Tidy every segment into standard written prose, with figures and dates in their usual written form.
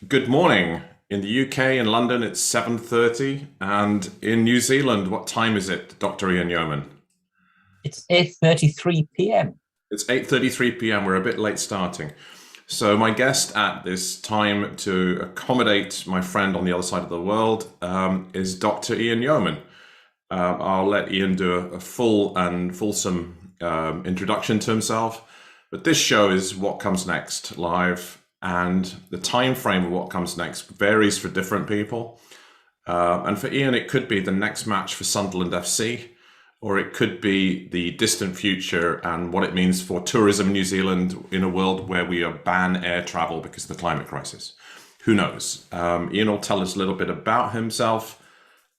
Good morning. In the UK, in London, it's 7:30, and in New Zealand, what time is it, Dr. Ian Yeoman? It's 8:33 p.m. It's 8:33 p.m. We're a bit late starting. So my guest at this time to accommodate my friend on the other side of the world is Dr. Ian Yeoman. I'll let Ian do a full and fulsome introduction to himself. But this show is What Comes Next Live, and the time frame of what comes next varies for different people. And for Ian, it could be the next match for Sunderland AFC, or it could be the distant future and what it means for tourism in New Zealand in a world where we ban air travel because of the climate crisis. Who knows? Ian will tell us a little bit about himself.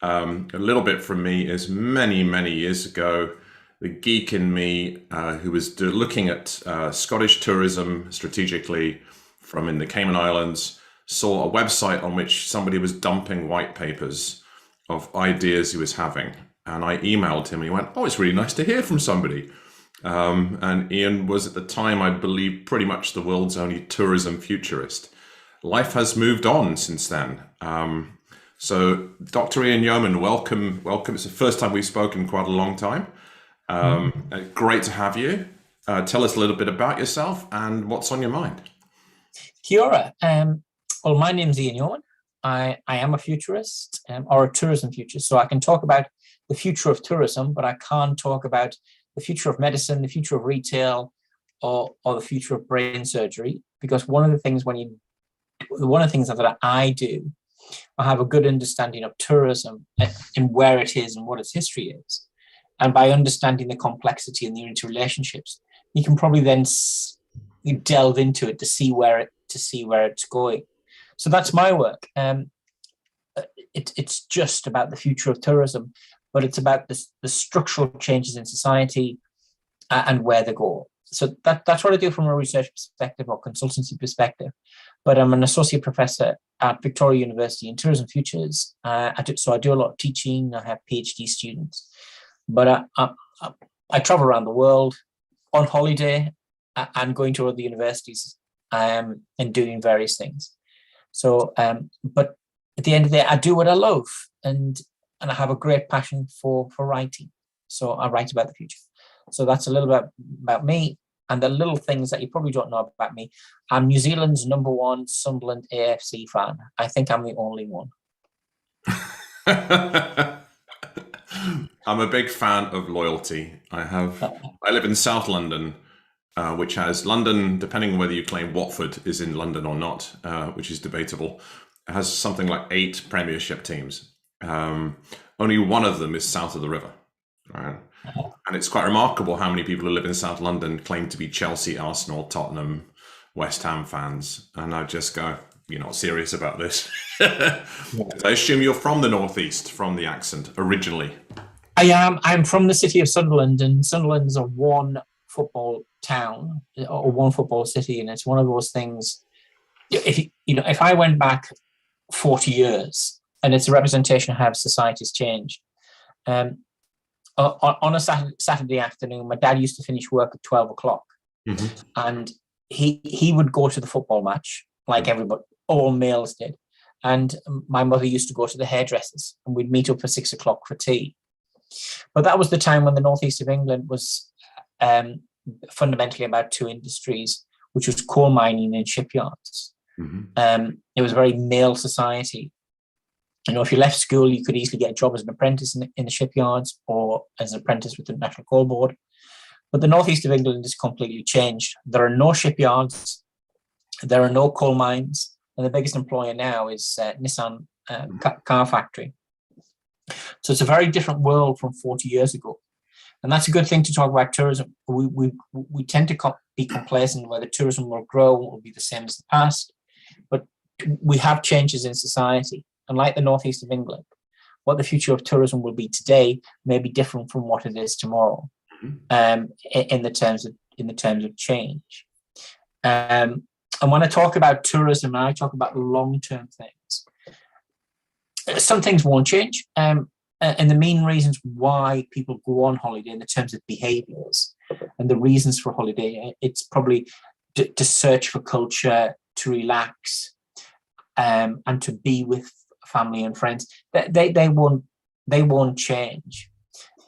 A little bit from me is many, many years ago, the geek in me who was looking at Scottish tourism strategically from in the Cayman Islands, saw a website on which somebody was dumping white papers of ideas he was having. And I emailed him and he went, "Oh, it's really nice to hear from somebody." And Ian was at the time, I believe, pretty much the world's only tourism futurist. Life has moved on since then. So Dr. Ian Yeoman, welcome. It's the first time we've spoken in quite a long time. Great to have you. Tell us a little bit about yourself and what's on your mind. Kia ora. Well, my name's Ian Yeoman. I am a futurist or a tourism futurist. So I can talk about the future of tourism, but I can't talk about the future of medicine, the future of retail, or the future of brain surgery. Because one of the things that I do, I have a good understanding of tourism and where it is and what its history is. And by understanding the complexity and the interrelationships, you can probably then delve into it to see where it's going. So that's my work. It's just about the future of tourism, but it's about the structural changes in society and where they go. So that's what I do from a research perspective or consultancy perspective. But I'm an associate professor at Victoria University in Tourism Futures. I do a lot of teaching. I have PhD students, but I travel around the world on holiday and going to other universities and doing various things. So, but at the end of the day, I do what I love, and I have a great passion for writing. So I write about the future. So that's a little bit about me and the little things that you probably don't know about me. I'm New Zealand's #1 Sunderland AFC fan. I think I'm the only one. I'm a big fan of loyalty. I live in South London, which has London, depending on whether you claim Watford is in London or not, which is debatable, it has something like 8 Premiership teams. Only one of them is south of the river. Right? And it's quite remarkable how many people who live in South London claim to be Chelsea, Arsenal, Tottenham, West Ham fans. And I just go, "You're not serious about this." I assume you're from the Northeast, from the accent, originally. I am. I'm from the city of Sunderland, and Sunderland is a one football town or one football city, and it's one of those things. If I went back 40 years, and it's a representation of how society's changed. On a Saturday afternoon, my dad used to finish work at 12 o'clock, and he would go to the football match like everybody, all males did, and my mother used to go to the hairdressers, and we'd meet up for 6 o'clock for tea. But that was the time when the northeast of England was fundamentally about 2 industries, which was coal mining and shipyards. It was a very male society. If you left school, you could easily get a job as an apprentice in the shipyards or as an apprentice with the National Coal Board. But the northeast of England is completely changed. There are no shipyards, there are no coal mines, and the biggest employer now is Nissan car factory. So it's a very different world from 40 years ago. And that's a good thing to talk about tourism. We tend to be complacent whether tourism will grow, will be the same as the past. But we have changes in society. And like the northeast of England, what the future of tourism will be today may be different from what it is tomorrow, in the terms of change. And when I talk about tourism, I talk about long-term things. Some things won't change, and the main reasons why people go on holiday in the terms of behaviours and the reasons for holiday, it's probably to search for culture, to relax, and to be with family and friends. They won't change.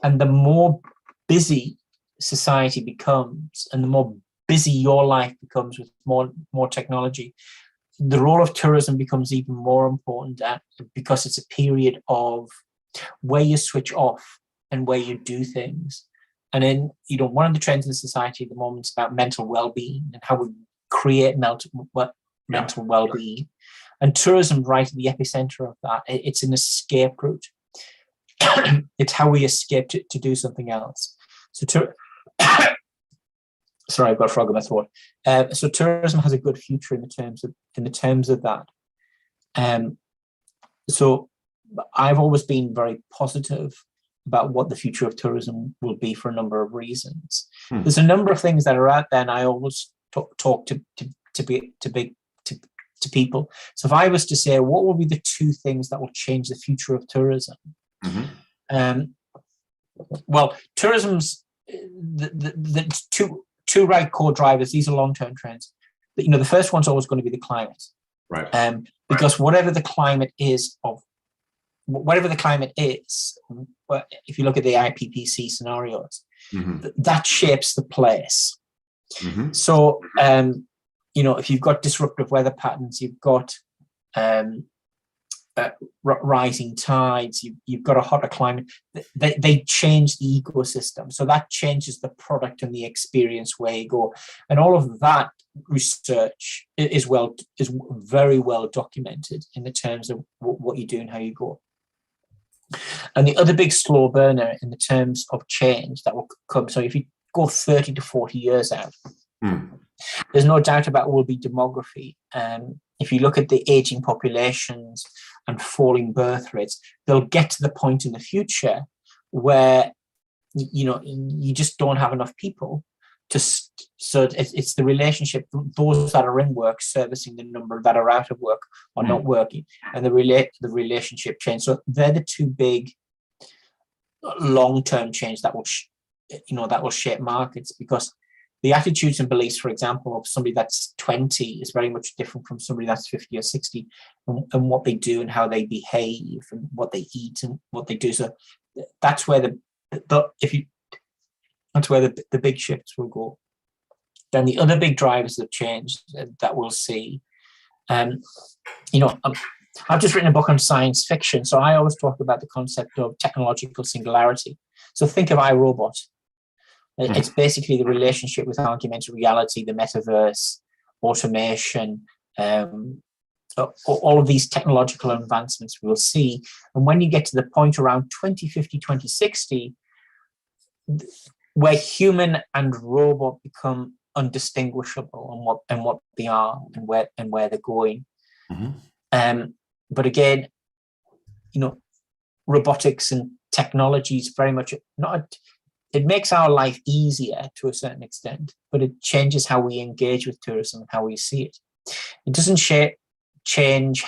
And the more busy society becomes, and the more busy your life becomes with more technology, the role of tourism becomes even more important, because it's a period of where you switch off and where you do things. And then, one of the trends in society at the moment is about mental well-being and how we create mental well-being. And tourism right at the epicenter of that. It's an escape route. It's how we escape to do something else. So, sorry, I've got a frog in my throat. So tourism has a good future in the terms of that. So I've always been very positive about what the future of tourism will be for a number of reasons. There's a number of things that are out there, and I always talk to people. So if I was to say, what will be the two things that will change the future of tourism? Well, tourism's the two right core drivers. These are long-term trends. The first one's always going to be the climate, right? Because whatever the climate is, if you look at the IPCC scenarios, that shapes the place. So, if you've got disruptive weather patterns, you've got rising tides, you've got a hotter climate, they change the ecosystem. So that changes the product and the experience where you go. And all of that research is very well documented in the terms of what you do and how you go. And the other big slow burner in the terms of change that will come, so if you go 30 to 40 years out, there's no doubt about it will be demography. If you look at the aging populations and falling birth rates, they'll get to the point in the future where you just don't have enough people so it's the relationship, those that are in work servicing the number that are out of work or not working, and the relationship change. So they're the two big long-term change that will shape markets, because the attitudes and beliefs, for example, of somebody that's 20 is very much different from somebody that's 50 or 60, and what they do and how they behave and what they eat and what they do. So that's where the big shifts will go. Then the other big drivers of change that we'll see, I've just written a book on science fiction, so I always talk about the concept of technological singularity. So think of iRobot. It's basically the relationship with augmented reality, the metaverse, automation, all of these technological advancements we'll see. And when you get to the point around 2050, 2060, where human and robot become undistinguishable and what they are and where they're going. But again, robotics and technology is very much it makes our life easier to a certain extent, but it changes how we engage with tourism and how we see it. It doesn't change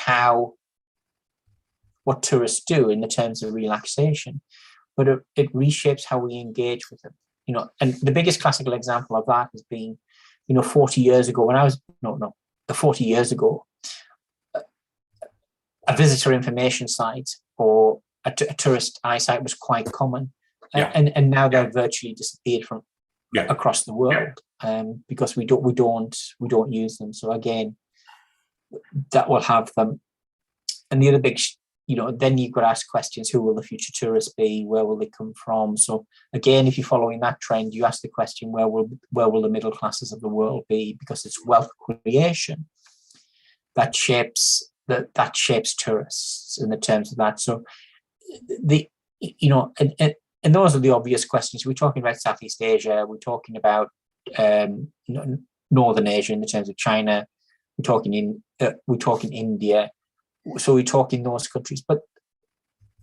what tourists do in the terms of relaxation, but it reshapes how we engage with them. And the biggest classical example of that has been, 40 years ago, 40 years ago, a visitor information site or a tourist site was quite common. And now they're virtually disappeared from across the world, because we don't use them. So again, that will have them. And the other big, then you've got to ask questions: who will the future tourists be? Where will they come from? So again, if you're following that trend, you ask the question: where will the middle classes of the world be? Because it's wealth creation that shapes tourists in the terms of that. So and those are the obvious questions. We're talking about Southeast Asia. We're talking about Northern Asia in the terms of China. We're talking India. So we're talking those countries, but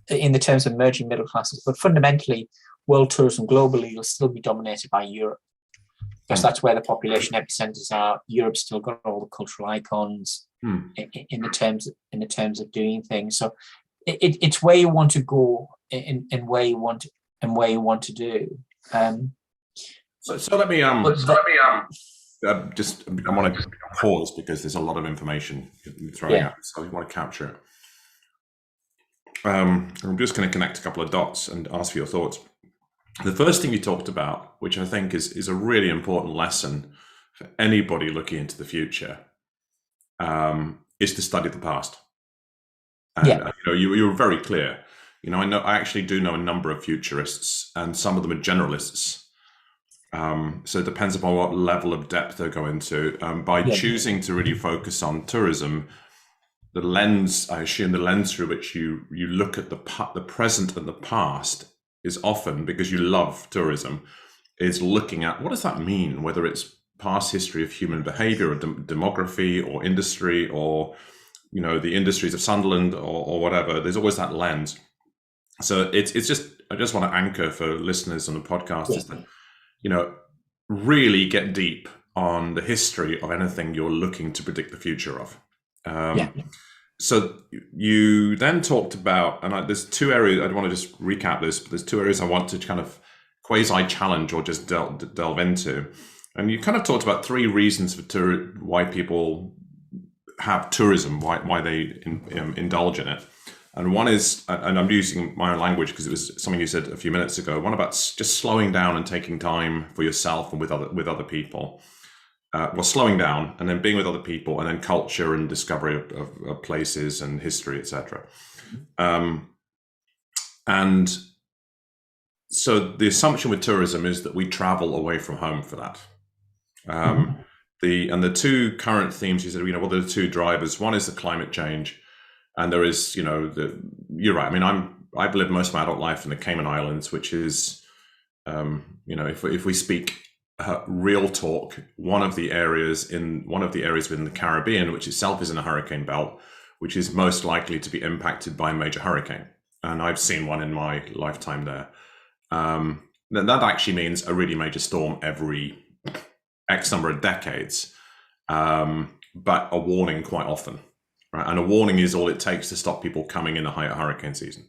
in the terms of emerging middle classes. But fundamentally, world tourism globally will still be dominated by Europe, because that's where the population epicenters are. Europe's still got all the cultural icons in the terms of doing things. So it's where you want to go and where you want to do. So let me I want to pause because there's a lot of information you're throwing out, so I want to capture it. I'm just going to connect a couple of dots and ask for your thoughts. The first thing you talked about, which I think is a really important lesson for anybody looking into the future, is to study the past. And you were very clear. I actually do know a number of futurists, and some of them are generalists. So it depends upon what level of depth they go into. By choosing to really focus on tourism, the lens through which you look at the present and the past is often, because you love tourism, is looking at what does that mean, whether it's past history of human behavior or demography or industry or the industries of Sunderland or whatever. There's always that lens. So it's just, I just want to anchor for listeners on the podcast is that really get deep on the history of anything you're looking to predict the future of. So you then talked about, and there's two areas, I don't want to just recap this, but there's two areas I want to kind of quasi-challenge or just delve into. And you kind of talked about three reasons for why people have tourism, why they indulge in it. And one is, and I'm using my own language because it was something you said a few minutes ago, one about just slowing down and taking time for yourself and with other people. Slowing down and then being with other people, and then culture and discovery of places and history, etc. And so the assumption with tourism is that we travel away from home for that. The two current themes you said, there are two drivers. One is the climate change, and there is, you're right. I mean, I've lived most of my adult life in the Cayman Islands, which is, if we speak real talk, one of the areas within the Caribbean, which itself is in a hurricane belt, which is most likely to be impacted by a major hurricane. And I've seen one in my lifetime there. That actually means a really major storm every X number of decades, but a warning quite often, right? And a warning is all it takes to stop people coming in a hurricane season.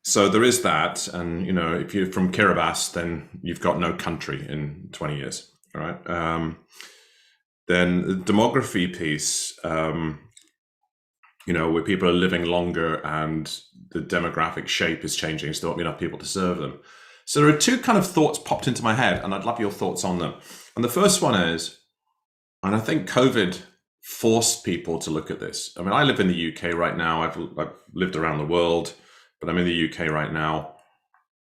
So there is that, and if you're from Kiribati, then you've got no country in 20 years, all right? Then the demography piece, where people are living longer and the demographic shape is changing, so there won't be enough people to serve them. So there are two kind of thoughts popped into my head, and I'd love your thoughts on them. And the first one is, and I think COVID forced people to look at this. I mean, I live in the UK right now. I've lived around the world, but I'm in the UK right now.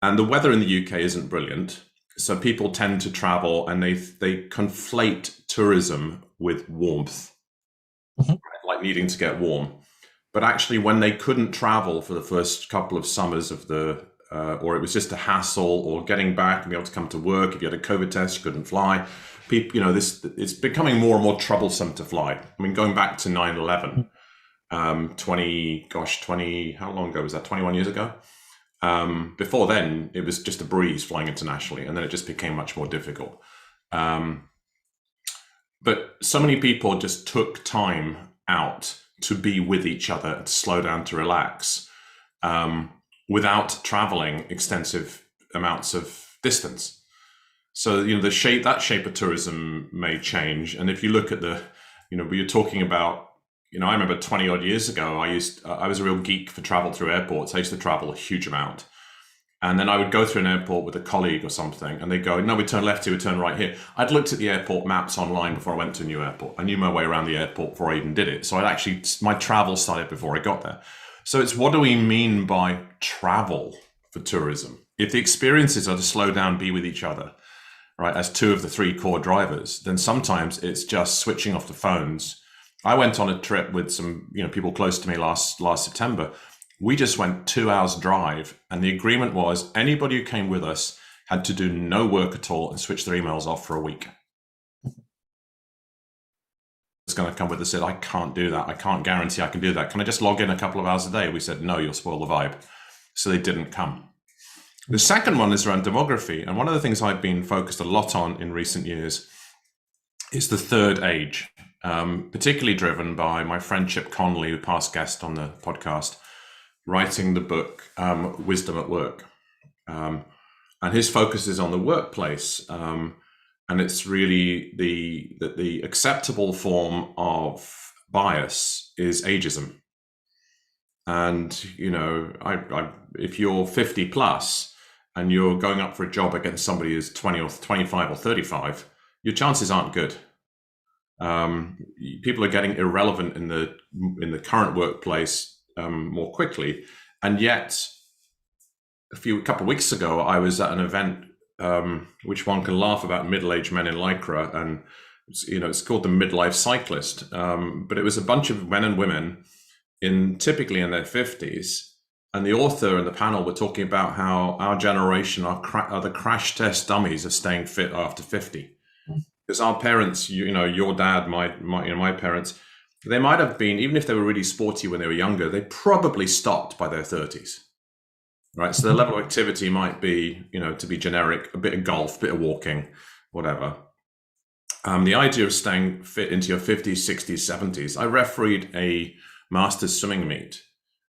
And the weather in the UK isn't brilliant. So people tend to travel and they conflate tourism with warmth, like needing to get warm. But actually, when they couldn't travel for the first couple of summers of or it was just a hassle, or getting back and be able to come to work, if you had a COVID test, you couldn't fly. People, it's becoming more and more troublesome to fly. I mean, going back to 9/11, how long ago was that? 21 years ago. Before then, it was just a breeze flying internationally, and then it just became much more difficult. But so many people just took time out to be with each other, to slow down, to relax, without traveling extensive amounts of distance. So, that shape of tourism may change. And if you look at we were talking about, I remember 20 odd years ago, I was a real geek for travel through airports. I used to travel a huge amount. And then I would go through an airport with a colleague or something, and they'd go, no, we turn left here, we turn right here. I'd looked at the airport maps online before I went to a new airport. I knew my way around the airport before I even did it. So my travel started before I got there. So it's, what do we mean by travel for tourism? If the experiences are to slow down, be with each other, right, as two of the three core drivers, then sometimes it's just switching off the phones. I went on a trip with some, people close to me last September. We just went 2 hours drive, and the agreement was anybody who came with us had to do no work at all and switch their emails off for a week. It's going to come with us, said, I can't do that. I can't guarantee I can do that. Can I just log in a couple of hours a day? We said, no, you'll spoil the vibe. So they didn't come. The second one is around demography. And one of the things I've been focused a lot on in recent years is the third age, particularly driven by my friend Chip Conley, who past guest on the podcast, writing the book, Wisdom at Work. And his focus is on the workplace. and it's really the acceptable form of bias is ageism. And if you're 50 plus and you're going up for a job against somebody who's 20 or 25 or 35, your chances aren't good. People are getting irrelevant in the current workplace more quickly, and yet a couple of weeks ago I was at an event which one can laugh about, middle-aged men in lycra, and it's called the Midlife Cyclist, but it was a bunch of men and women typically in their 50s, and the author and the panel were talking about how our generation are the crash test dummies of staying fit after 50. Because our parents, your dad, my parents, they might have been, even if they were really sporty when they were younger, they probably stopped by their 30s, right? So their level of activity might be, to be generic, a bit of golf, a bit of walking, whatever. The idea of staying fit into your 50s, 60s, 70s. I refereed a masters swimming meet,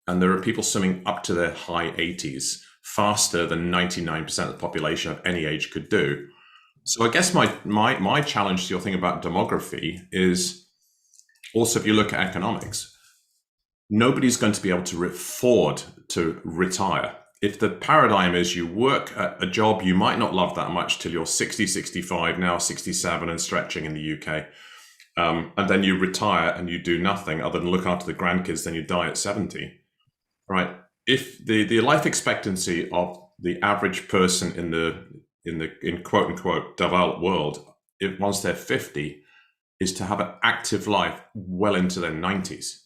and there are people swimming up to their high 80s faster than 99% of the population of any age could do. So I guess my challenge to your thing about demography is also, if you look at economics, nobody's going to be able to afford to retire. If the paradigm is you work at a job you might not love that much till you're 60, 65, now 67 and stretching in the UK, and then you retire and you do nothing other than look after the grandkids, then you die at 70, right? If the life expectancy of the average person in quote unquote developed world, once they're 50, is to have an active life well into their 90s.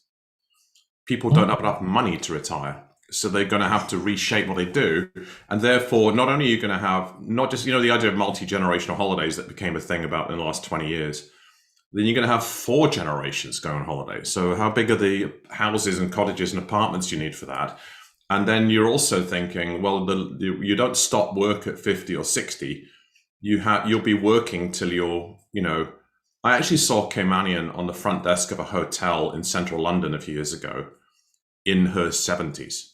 People don't have enough money to retire, so they're going to have to reshape what they do, and therefore not only are you going to have not just the idea of multi-generational holidays that became a thing about in the last 20 years, then you're going to have 4 generations going on holiday. So how big are the houses and cottages and apartments you need for that? And then you're also thinking, well, you don't stop work at 50 or 60. You'll be working till you're, I actually saw Keimanian on the front desk of a hotel in central London a few years ago in her 70s.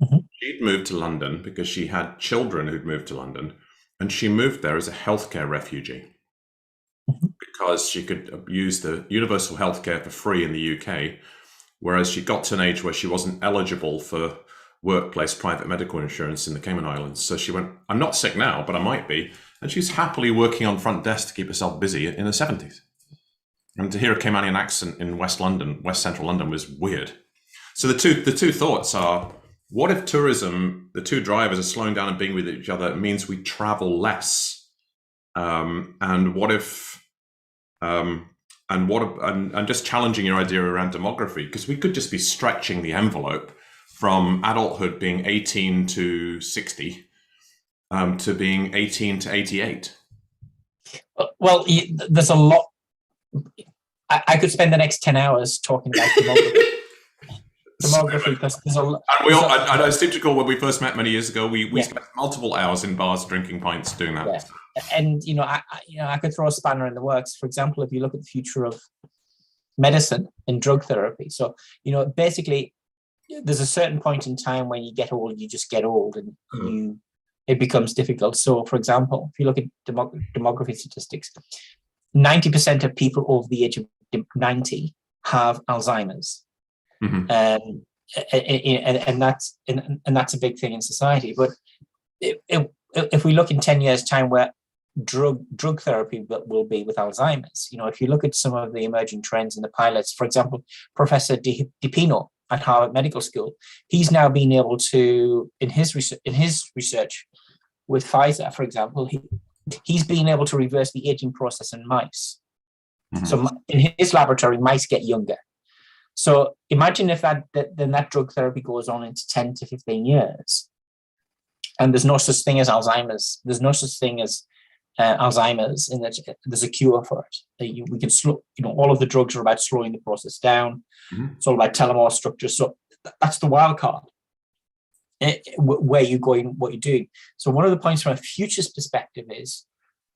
Mm-hmm. She'd moved to London because she had children who'd moved to London, and she moved there as a healthcare refugee because she could use the universal healthcare for free in the UK, whereas she got to an age where she wasn't eligible for workplace private medical insurance in the Cayman Islands. So she went, I'm not sick now, but I might be. And she's happily working on front desk to keep herself busy in her 70s. And to hear a Caymanian accent in West Central London was weird. So the two thoughts are, what if tourism, the two drivers are slowing down and being with each other, means we travel less? And what if, and just challenging your idea around demography, because we could just be stretching the envelope from adulthood being 18 to 60 to being 18 to 88. Well, there's a lot. I could spend the next 10 hours talking about demography because there's a lot. I know, it's typical. When we first met many years ago, we spent multiple hours in bars drinking pints doing that. Yeah. And I could throw a spanner in the works. For example, if you look at the future of medicine and drug therapy, so basically, there's a certain point in time when you get old, you just get old, and it becomes difficult. So, for example, if you look at demography statistics, 90% of people over the age of 90 have Alzheimer's, and that's a big thing in society. But if we look in 10 years' time, where drug therapy will be with Alzheimer's, if you look at some of the emerging trends in the pilots, for example, Professor DiPino at Harvard Medical School, he's now been able to, in his research with Pfizer, for example, he's been able to reverse the aging process in mice. So in his laboratory, mice get younger. So imagine if that drug therapy goes on into 10 to 15 years, and there's no such thing as Alzheimer's. There's no such thing as Alzheimer's, in that there's a cure for it. We can slow, all of the drugs are about slowing the process down. It's all about telomere structure. So that's the wild card. Where you're going, what you're doing. So one of the points from a futurist perspective is,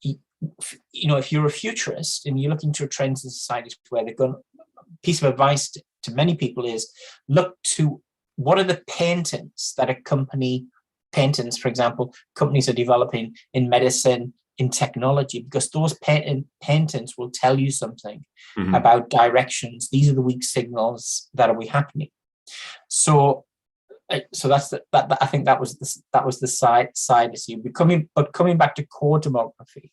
if you're a futurist and you're looking to trends in society where they're going, piece of advice to many people is look to what are the patents that accompany patents, for example, companies are developing in medicine, in technology, because those paintings will tell you something Mm-hmm. about directions. These are the weak signals that are happening. So that's that I think that was the side issue. But coming back to core demography,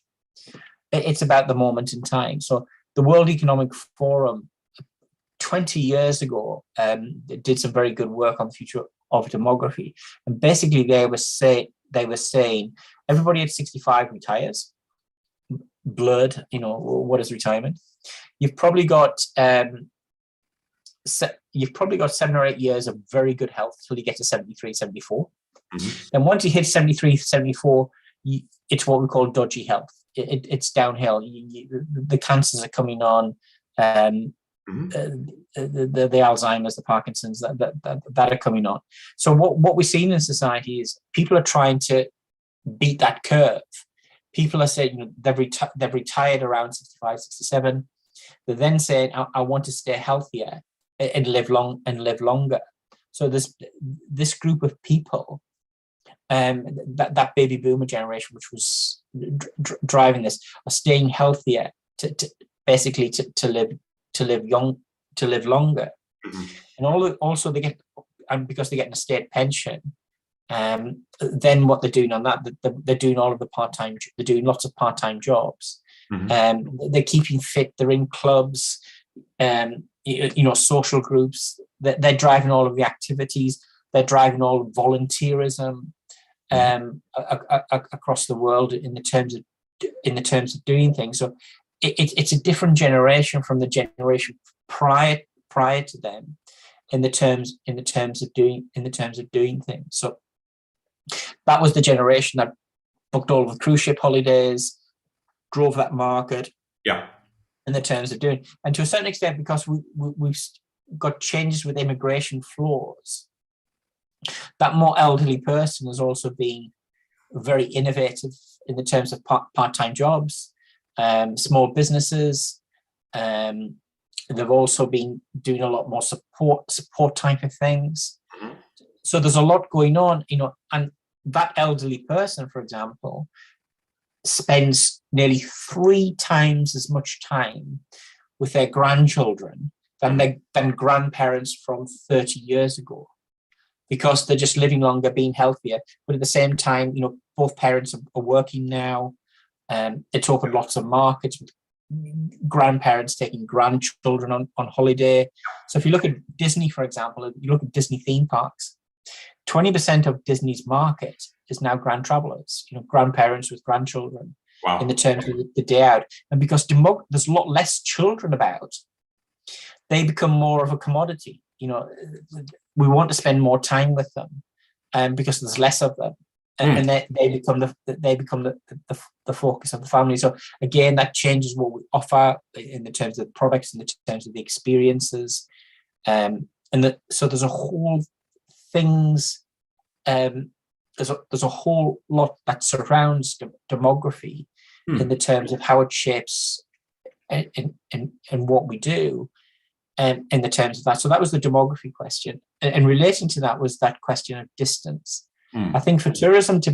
it's about the moment in time. So the World Economic Forum 20 years ago did some very good work on the future of demography, and basically they were saying everybody at 65 retires. Blurred, what is retirement? You've probably got 7 or 8 years of very good health till you get to 73, 74. Mm-hmm. Then once you hit 73, 74, it's what we call dodgy health. It's downhill. The cancers are coming on. The Alzheimer's, the Parkinson's, that are coming on. So what we're seeing in society is people are trying to beat that curve. People are saying they've retired around 65, 67. They're then saying, I want to stay healthier and live longer. So this group of people, that baby boomer generation, which was driving this, are staying healthier to live longer. Mm-hmm. And also they get, and because they're getting a state pension, then what they're doing on that, they're doing all of the part-time, they're doing lots of part-time jobs. Mm-hmm. They're keeping fit, they're in clubs, social groups, they're driving all of the activities, they're driving all of volunteerism across the world in the terms of doing things. So it's a different generation from the generation prior to them in the terms of doing things. So that was the generation that booked all of the cruise ship holidays, drove that market. Yeah. In the terms of doing, and to a certain extent, because we've got changes with immigration flows, that more elderly person has also been very innovative in the terms of part-time jobs, small businesses. They've also been doing a lot more support type of things. Mm-hmm. So there's a lot going on, and that elderly person, for example, spends nearly 3 times as much time with their grandchildren than grandparents from 30 years ago, because they're just living longer, being healthier. But at the same time, both parents are working now. It's opened lots of markets with grandparents taking grandchildren on holiday. So if you look at Disney, for example, you look at Disney theme parks, 20% of Disney's market is now grand travelers, grandparents with grandchildren. Wow. In the terms of the day out. And because there's a lot less children about, they become more of a commodity. We want to spend more time with them, because there's less of them. And they become the focus of the family. So again, that changes what we offer in the terms of the products, in the terms of the experiences. So there's a whole things, there's a whole lot that surrounds demography in the terms of how it shapes and what we do, and in the terms of that. So that was the demography question. And relating to that was that question of distance. I think for tourism's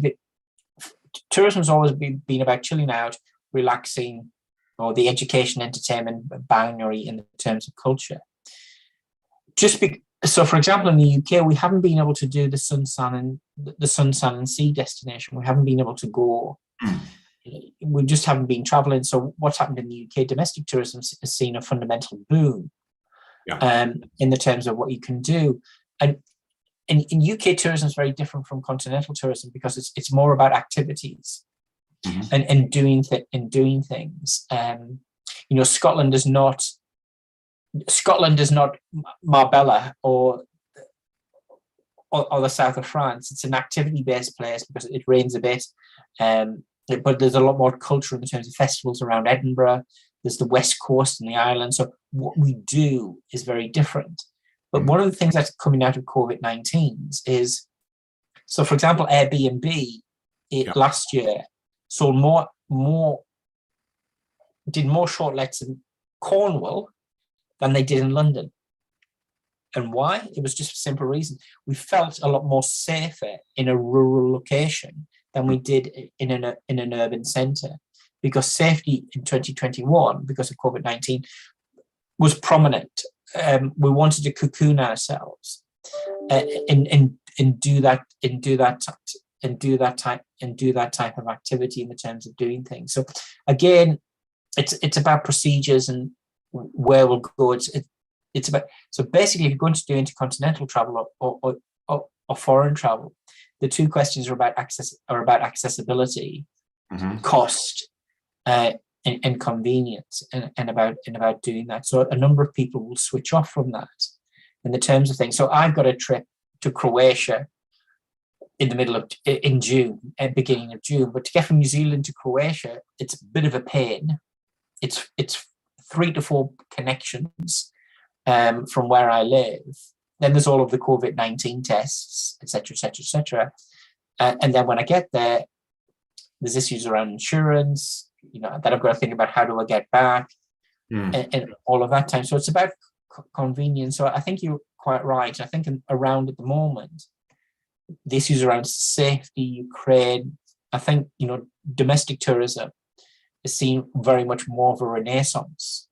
always been about chilling out, relaxing, or the education, entertainment boundary in the terms of culture. So, for example, in the UK, we haven't been able to do the sun, sand, and sea destination. We haven't been able to go. We just haven't been traveling. So, what's happened in the UK? Domestic tourism has seen a fundamental boom, in the terms of what you can do. And in UK, tourism is very different from continental tourism, because it's more about activities and doing things. Scotland is not Marbella or the south of France. It's an activity-based place because it rains a bit, but there's a lot more culture in terms of festivals around Edinburgh. There's the West Coast and the islands. So what we do is very different. But one of the things that's coming out of COVID-19 is, so for example, Airbnb last year sold did more short lets in Cornwall than they did in London. And why? It was just a simple reason. We felt a lot more safer in a rural location than we did in an urban centre, because safety in 2021, because of COVID-19, was prominent. We wanted to cocoon ourselves and do that type of activity in the terms of doing things. So again, it's about procedures and where we'll go. It's about, so basically, if you're going to do intercontinental travel or foreign travel, the two questions are about accessibility, cost, and convenience, and about doing that. So a number of people will switch off from that in the terms of things. So I've got a trip to Croatia in June, at beginning of June, but to get from New Zealand to Croatia, it's a bit of a pain. It's 3 to 4 connections from where I live. Then there's all of the COVID-19 tests, etc., etc., etc. And then when I get there, there's issues around insurance, that I've got to think about how do I get back, and all of that time. So it's about convenience. So I think you're quite right. I think around at the moment, the issues around safety, Ukraine, I think, domestic tourism is seen very much more of a renaissance,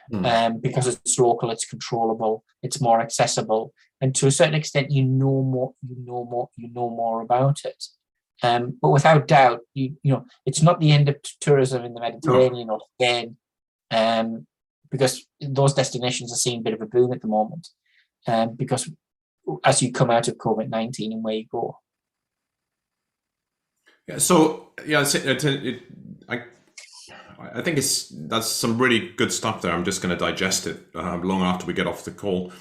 because it's local, it's controllable, it's more accessible, and to a certain extent, you know more about it. But without doubt, it's not the end of tourism in the Mediterranean or Spain, because those destinations are seeing a bit of a boom at the moment, because as you come out of COVID-19 and where you go. Yeah. So I think that's some really good stuff there. I'm just going to digest it long after we get off the call.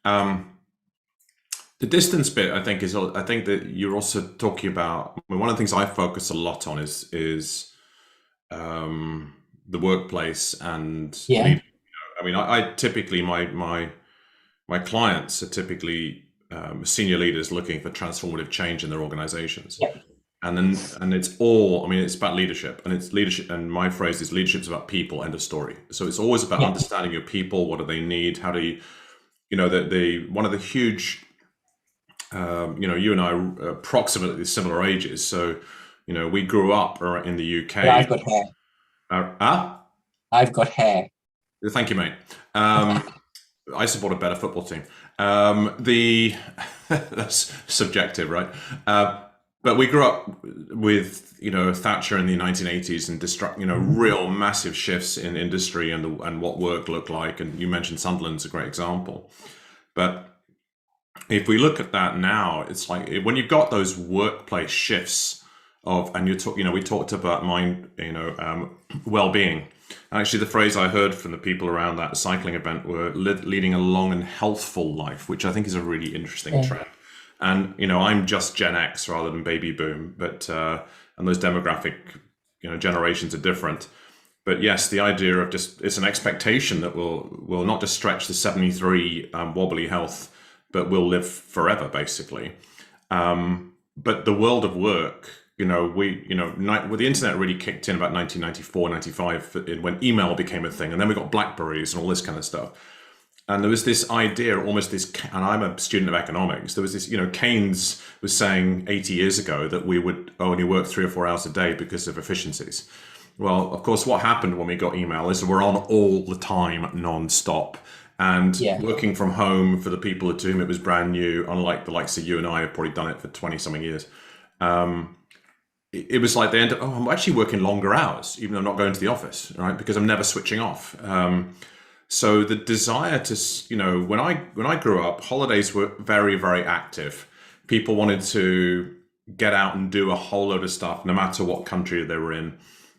The distance bit, I think that you're also talking about. One of the things I focus a lot on is the workplace and leadership. I typically my clients are typically senior leaders looking for transformative change in their organizations. Yeah. And it's all, it's about leadership, and it's leadership. And my phrase is leadership's about people, end of story. So it's always about understanding your people. What do they need? How do you, one of the huge, you and I are approximately similar ages. So, we grew up in the UK. Yeah, I've got hair. I've got hair. Thank you, mate. I support a better football team. That's subjective, right? But we grew up with, Thatcher in the 1980s and real massive shifts in industry and what work looked like. And you mentioned Sunderland's a great example. But if we look at that now, it's like when you've got those workplace shifts we talked about mind, well-being. Actually, the phrase I heard from the people around that cycling event were leading a long and healthful life, which I think is a really interesting trend. And, I'm just Gen X rather than baby boom, but, and those demographic, generations are different. But yes, the idea of it's an expectation that we'll not just stretch the 73 wobbly health, but we'll live forever, basically. But the world of work, the internet really kicked in about 1994, 95, when email became a thing. And then we got Blackberries and all this kind of stuff. And there was this idea, and I'm a student of economics, there was this, Keynes was saying 80 years ago that we would only work 3 or 4 hours a day because of efficiencies. Well, of course, what happened when we got email is we're on all the time, non-stop. And working from home, for the people to whom it was brand new, unlike the likes of you and I have probably done it for 20-something years, it was like they ended up, I'm actually working longer hours, even though I'm not going to the office, right? Because I'm never switching off. So the desire to, when I grew up, holidays were very, very active. People wanted to get out and do a whole load of stuff, no matter what country they were in.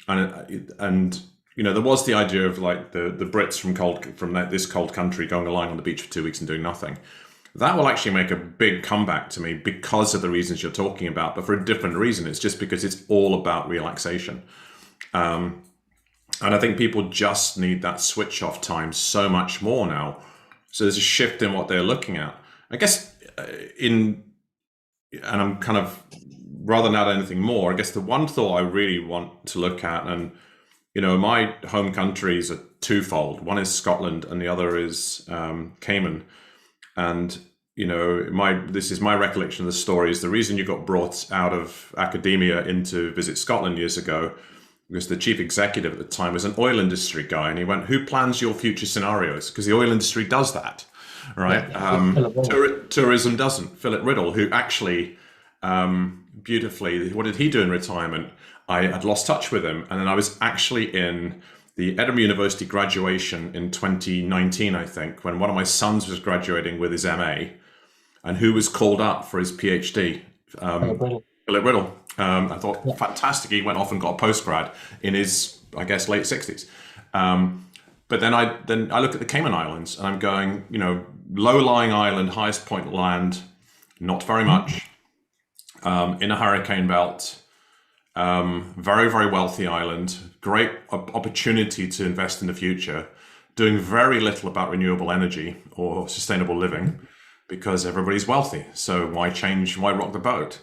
And there was the idea of like the Brits from this cold country going lying on the beach for 2 weeks and doing nothing. That will actually make a big comeback to me because of the reasons you're talking about, but for a different reason. It's just because it's all about relaxation. And I think people just need that switch off time so much more now. So there's a shift in what they're looking at. I guess and I'm kind of, rather than add anything more, I guess the one thought I really want to look at, and, my home countries are twofold. One is Scotland and the other is Cayman. And this is my recollection of the story, is the reason you got brought out of academia into Visit Scotland years ago, because the chief executive at the time was an oil industry guy, and he went, "Who plans your future scenarios?" Because the oil industry does that, right? Tourism doesn't. Philip Riddle, who actually beautifully, what did he do in retirement? I had lost touch with him, and then I was actually in the Edinburgh University graduation in 2019, I think, when one of my sons was graduating with his MA, and who was called up for his PhD? Philip Riddle. I thought, fantastic. He went off and got a postgrad in his, I guess, late 60s. But then I look at the Cayman Islands, and I'm going, low-lying island, highest point land, not very much, in a hurricane belt, very, very wealthy island, great opportunity to invest in the future, doing very little about renewable energy or sustainable living because everybody's wealthy. So why rock the boat?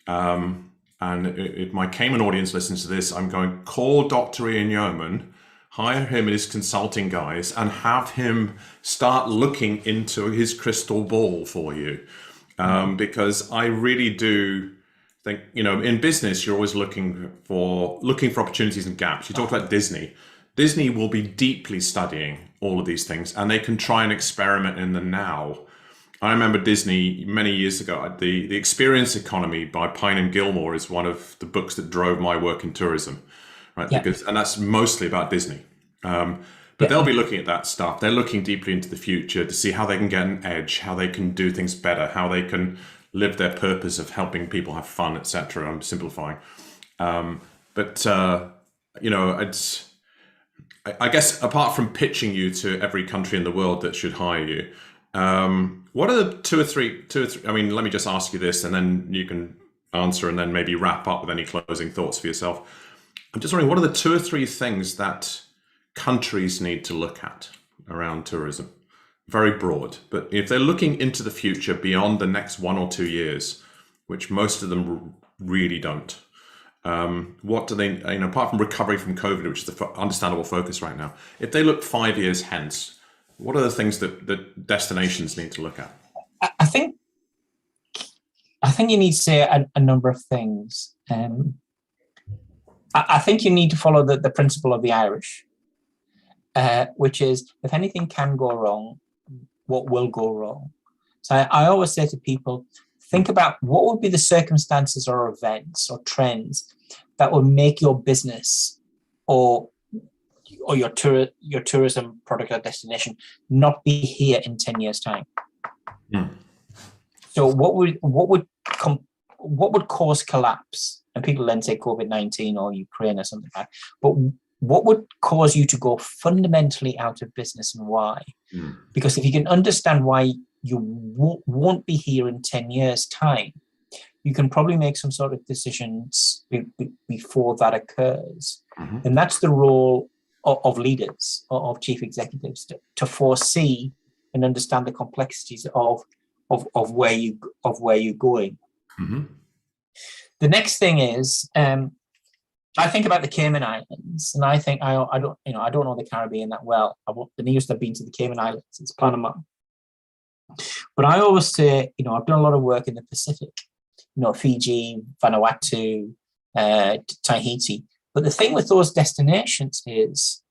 And if my Cayman audience listens to this, I'm going, call Dr. Ian Yeoman, hire him and his consulting guys, and have him start looking into his crystal ball for you. Because I really do think, in business, you're always looking for opportunities and gaps. You talked about Disney. Disney will be deeply studying all of these things, and they can try and experiment in the now. I remember Disney many years ago, the Experience Economy by Pine and Gilmore is one of the books that drove my work in tourism, right? Yeah. And that's mostly about Disney. But they'll be looking at that stuff. They're looking deeply into the future to see how they can get an edge, how they can do things better, how they can live their purpose of helping people have fun, etc. I'm simplifying. I guess apart from pitching you to every country in the world that should hire you, what are the two or three, I mean, let me just ask you this and then you can answer and then maybe wrap up with any closing thoughts for yourself. I'm just wondering, what are the two or three things that countries need to look at around tourism? Very broad, but if they're looking into the future beyond the next 1 or 2 years, which most of them really don't, what do they, apart from recovery from COVID, which is the understandable focus right now, if they look 5 years hence, what are the things that destinations need to look at? I think you need to say a number of things. I think you need to follow the principle of the Irish, which is, if anything can go wrong, what will go wrong? So I always say to people, think about what would be the circumstances or events or trends that would make your business or your tourism product or destination not be here in 10 years' time. So what would cause collapse? And people then say COVID-19 or Ukraine or something like that. But what would cause you to go fundamentally out of business and why? Because if you can understand why you won't be here in 10 years' time, you can probably make some sort of decisions before that occurs. And that's the role of leaders, of chief executives, to foresee and understand the complexities of where you're going. The next thing is, I think about the Cayman Islands, and I think I don't know the Caribbean that well. The nearest I've been to the Cayman Islands is Panama. But I always say, I've done a lot of work in the Pacific, Fiji, Vanuatu, Tahiti. But the thing with those destinations is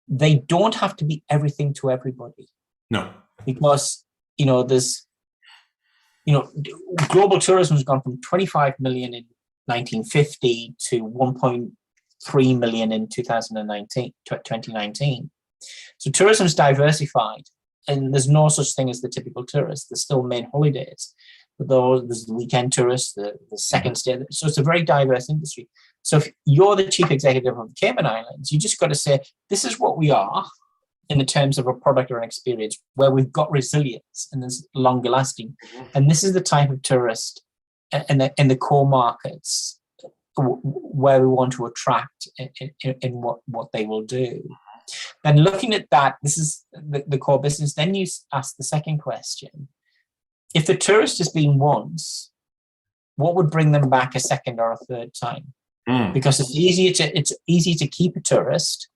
they don't have to be everything to everybody. No. Because, there's, global tourism has gone from 25 million in 1950 to 1.3 million in 2019. So tourism is diversified, and there's no such thing as the typical tourist. There's still main holidays, but there's the weekend tourist, the second stay. So it's a very diverse industry. So if you're the chief executive of the Cayman Islands, you just got to say, this is what we are in the terms of a product or an experience where we've got resilience and there's longer lasting. And this is the type of tourist in the core markets where we want to attract in what they will do. And looking at that, this is the core business. Then you ask the second question. If the tourist has been once, what would bring them back a second or a third time? Because it's easy to keep a tourist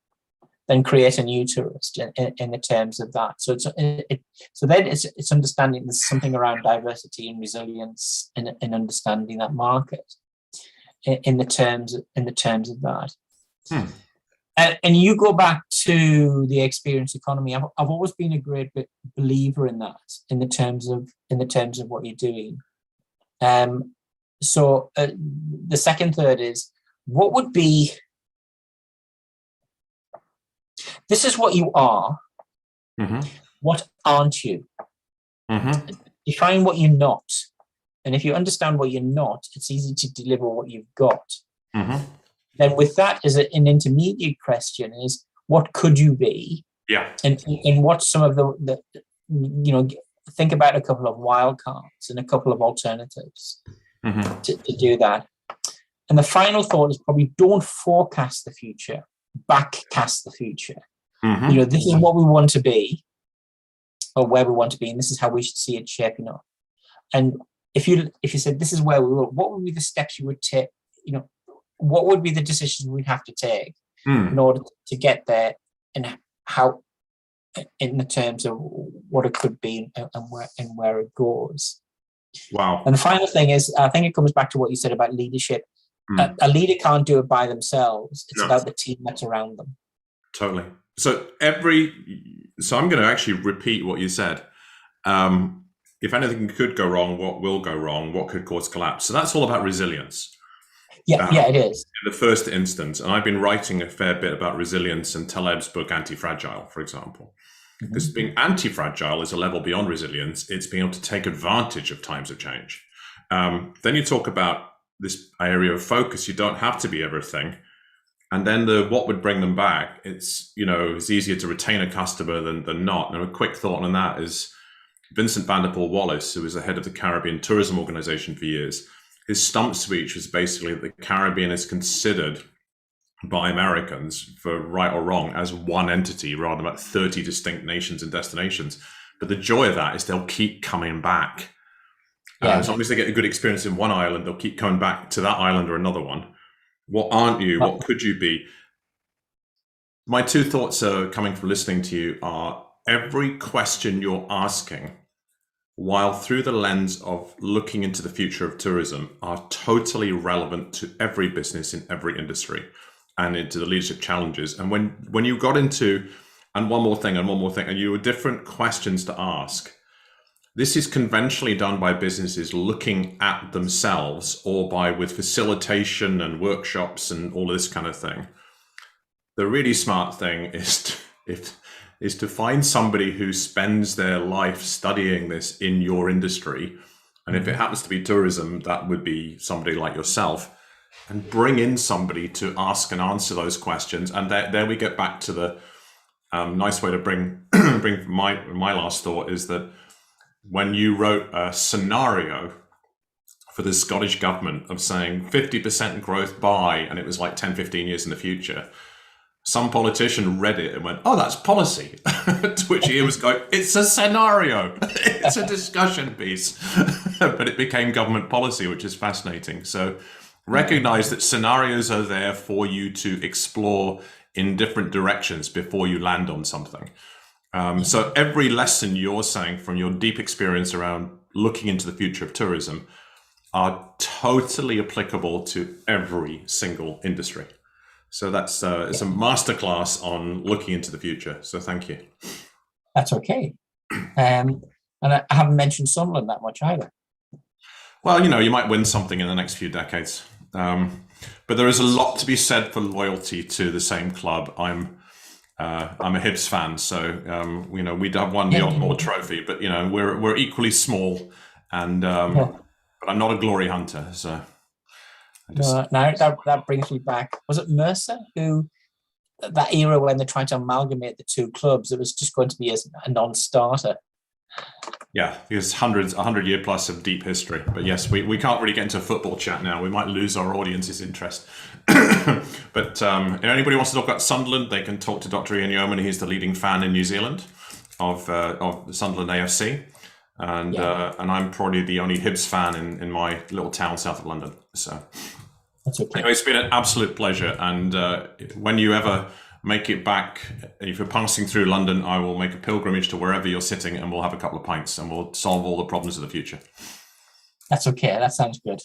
then create a new tourist in the terms of that. So it's understanding there's something around diversity and resilience in understanding that market in the terms of that. And you go back to the experience economy. I've always been a great believer in that in the terms of what you're doing. So the second third is, what would be, this is what you are, what aren't you? Define what you're not. And if you understand what you're not, it's easy to deliver what you've got. Then with that as an intermediate question is, what could you be? Yeah. And what some of the think about a couple of wild cards and a couple of alternatives to do that. And the final thought is probably don't forecast the future, backcast the future. This is what we want to be, or where we want to be, and this is how we should see it shaping up. And if you said this is where we will, what would be the steps you would take? What would be the decisions we'd have to take in order to get there, and how, in the terms of what it could be and where it goes. Wow. And the final thing is, I think it comes back to what you said about leadership. A leader can't do it by themselves. It's about the team that's around them. Totally. So I'm going to actually repeat what you said. If anything could go wrong, what will go wrong? What could cause collapse? So that's all about resilience. Yeah, it is. In the first instance, and I've been writing a fair bit about resilience in Taleb's book, Anti-Fragile, for example. Because being anti-fragile is a level beyond resilience. It's being able to take advantage of times of change. Then you talk about this area of focus. You don't have to be everything. And then what would bring them back? It's easier to retain a customer than not. And a quick thought on that is Vincent van der Poel Wallace, who was the head of the Caribbean Tourism Organization for years. His stump speech was basically that the Caribbean is considered by Americans, for right or wrong, as one entity rather than about 30 distinct nations and destinations. But the joy of that is they'll keep coming back. As long as they get a good experience in one island, they'll keep coming back to that island or another one. What aren't you? What could you be? My two thoughts are coming from listening to you are, every question you're asking, while through the lens of looking into the future of tourism, are totally relevant to every business in every industry and into the leadership challenges. And when you got into, and one more thing, and you were different questions to ask, this is conventionally done by businesses looking at themselves, or with facilitation and workshops and all this kind of thing. The really smart thing is to find somebody who spends their life studying this in your industry. And if it happens to be tourism, that would be somebody like yourself, and bring in somebody to ask and answer those questions. And there we get back to the nice way to bring my last thought is that when you wrote a scenario for the Scottish government of saying 50% growth by, and it was like 10, 15 years in the future, some politician read it and went, "Oh, that's policy." To which he was going, "It's a scenario. It's a discussion piece." But it became government policy, which is fascinating. So recognize that scenarios are there for you to explore in different directions before you land on something. So every lesson you're saying from your deep experience around looking into the future of tourism are totally applicable to every single industry. So that's it's a masterclass on looking into the future. So thank you. That's okay. And I haven't mentioned Sunderland that much either. Well, you might win something in the next few decades. But there is a lot to be said for loyalty to the same club. I'm a Hibs fan, so we'd have won the Oddmore Trophy, but we're equally small, and but I'm not a glory hunter, so. No, that brings me back. Was it Mercer who, that era when they're trying to amalgamate the two clubs, it was just going to be a non-starter? Yeah, because 100-year plus of deep history. But yes, we can't really get into a football chat now. We might lose our audience's interest. But if anybody wants to talk about Sunderland, they can talk to Dr. Ian Yeoman. He's the leading fan in New Zealand of the Sunderland AFC. And I'm probably the only Hibs fan in my little town south of London. So that's okay. Anyway, it's been an absolute pleasure. And when you ever make it back. If you're passing through London, I will make a pilgrimage to wherever you're sitting, and we'll have a couple of pints, and we'll solve all the problems of the future. That's okay. That sounds good.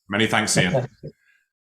Many thanks, Ian.